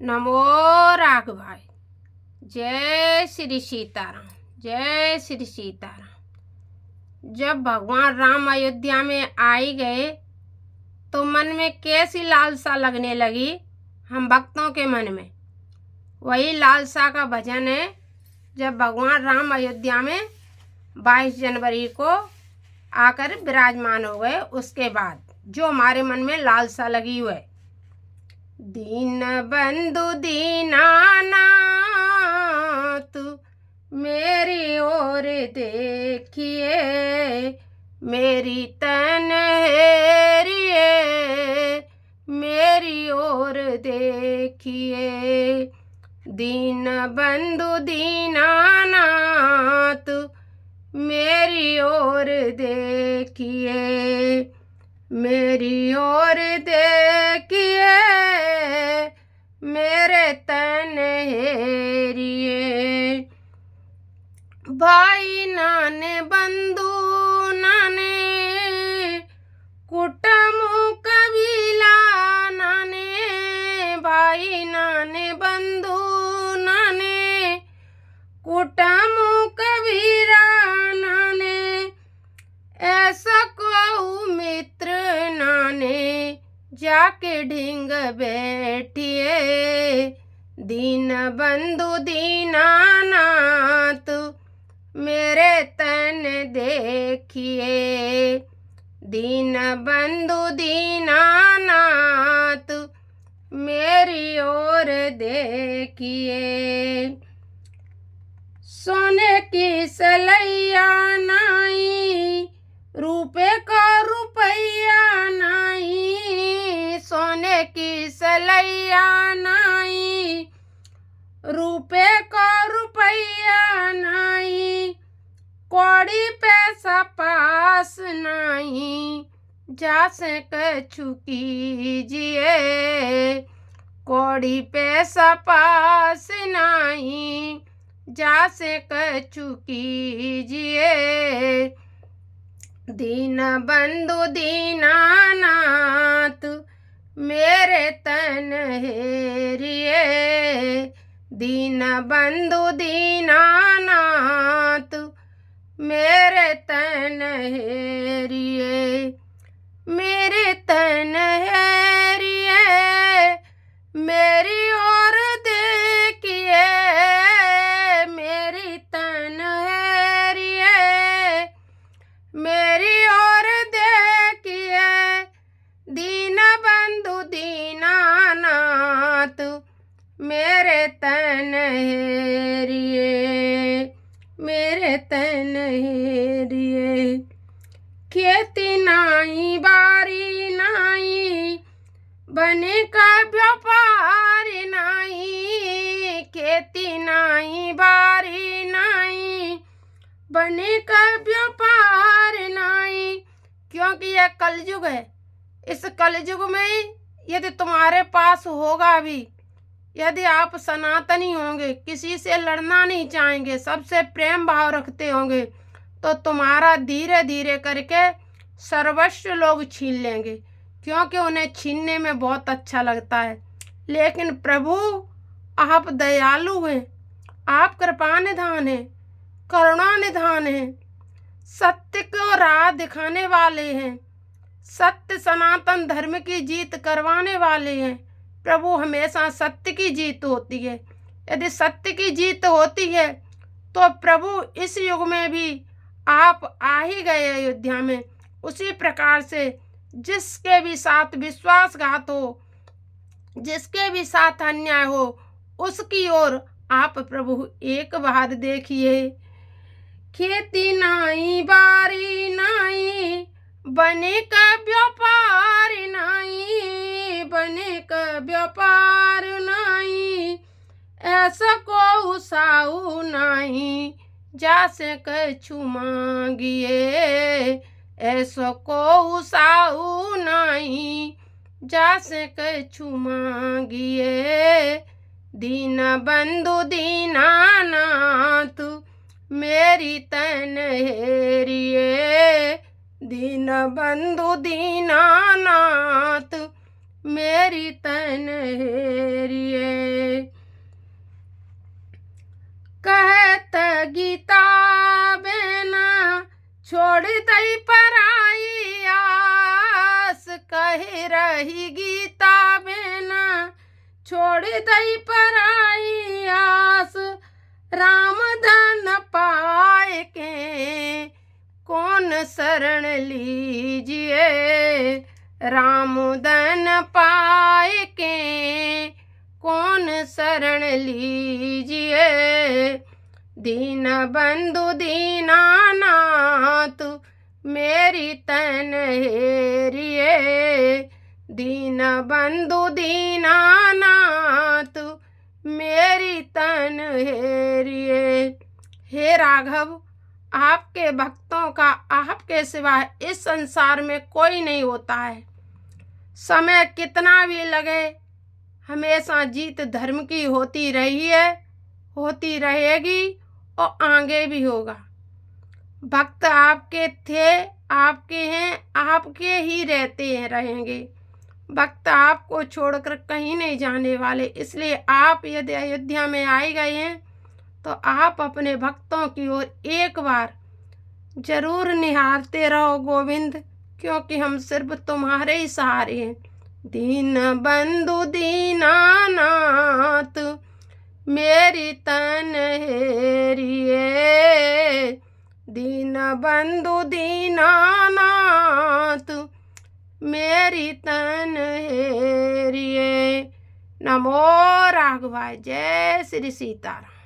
नमो राघ भाई। जय श्री सीताराम, जय श्री सीताराम। जब भगवान राम अयोध्या में आई गए तो मन में कैसी लालसा लगने लगी हम भक्तों के मन में। वही लालसा का भजन है। जब भगवान राम अयोध्या में 22 जनवरी को आकर विराजमान हो गए, उसके बाद जो हमारे मन में लालसा लगी हुई है। दीन बंधु दीनानाथ मेरी ओर देखिए, मेरी तनहेरिए मेरी ओर देखिए। दीन बंधु दीनानाथ मेरी ओर देखिए, मेरी ओर देखिए मेरे तनहेरिए। भाई नाने बंधु नाने कुटुंब कबीला नाने, भाई नाने बंधु नाने कुटुंब कबीरा नाने, ऐसा को मित्र नाने जाके ढींग बैठिए। दीन बंधु दीनानाथ मेरे तन देखिए, दीन बंधु दीनानाथ मेरी ओर देखिए। सोने की सलैया नाई, रुपए का रुपया नाई, सोने की सलैया नाई, रुपए का रुपया नाई, कौड़ी पैसा पास नाई, जासे कछु कीजिए। कौड़ी पैसा पास नाई, जासे कछु कीजिए। दीन बंधु दीनानाथ मेरे तनहेरिए, दीन बंधु दीनानाथ मेरे तनहेरिए, मेरे तनहेरिए मेरी ओर देखिए, मेरी तनहेरिए मेरी ओर देखिए। दीन बंधु दीनानाथ मेरे तनहेरिए, मेरे तनहेरिए। खेती नाई बारी नाई, बने का व्यापार नाई, खेती नाई बारी नाई, बने का व्यापार नाई। क्योंकि यह कलयुग है। इस कलयुग में यदि तुम्हारे पास होगा भी, यदि आप सनातनी होंगे, किसी से लड़ना नहीं चाहेंगे, सबसे प्रेम भाव रखते होंगे, तो तुम्हारा धीरे धीरे करके सर्वस्व लोग छीन लेंगे, क्योंकि उन्हें छीनने में बहुत अच्छा लगता है। लेकिन प्रभु आप दयालु हैं, आप कृपा निधान हैं, करुणा निधान हैं, सत्य को राह दिखाने वाले हैं, सत्य सनातन धर्म की जीत करवाने वाले हैं। प्रभु हमेशा सत्य की जीत होती है। यदि सत्य की जीत होती है तो प्रभु इस युग में भी आप आ ही गए अयोध्या में। उसी प्रकार से जिसके भी साथ विश्वासघात हो, जिसके भी साथ अन्याय हो, उसकी ओर आप प्रभु एक बार देखिए। खेती नाई बारी नाई, बने का व्यापार नाई, बने का व्यापार नाई, ऐसा को साऊ नाई, जासे कछु मांगिए। ऐसा को साऊ नाई, जासे कछु मांगिए। दीन बंधु दीनानाथ मेरी तनहेरिए, दीन बंधु दीनानाथ मेरी तनहेरिए। त गीता बेना छोड़ दई पराई आस, कहे रही गीता बेना छोड़ दई पराई आस। राम धन पाए के कौन शरण लीजिए, राम धन पाए के कौन शरण लीजिए। दीन बंधु दीनानाथ मेरी तन हेरिए, दीन बंधु दीनानाथ मेरी तन हेरिए। हे राघव, आपके भक्तों का आपके सिवा इस संसार में कोई नहीं होता है। समय कितना भी लगे, हमेशा जीत धर्म की होती रही है, होती रहेगी और आगे भी होगा। भक्त आपके थे, आपके हैं, आपके ही रहते हैं, रहेंगे। भक्त आपको छोड़कर कहीं नहीं जाने वाले। इसलिए आप यदि अयोध्या में आए गए हैं तो आप अपने भक्तों की ओर एक बार जरूर निहारते रहो गोविंद, क्योंकि हम सिर्फ तुम्हारे ही सहारे हैं। दीन बंधु दीनानाथ मेरी तन हेरिए, दीन बंधु दीनानाथ मेरी तन हेरिए। नमो राघवाय। जय श्री सीताराम।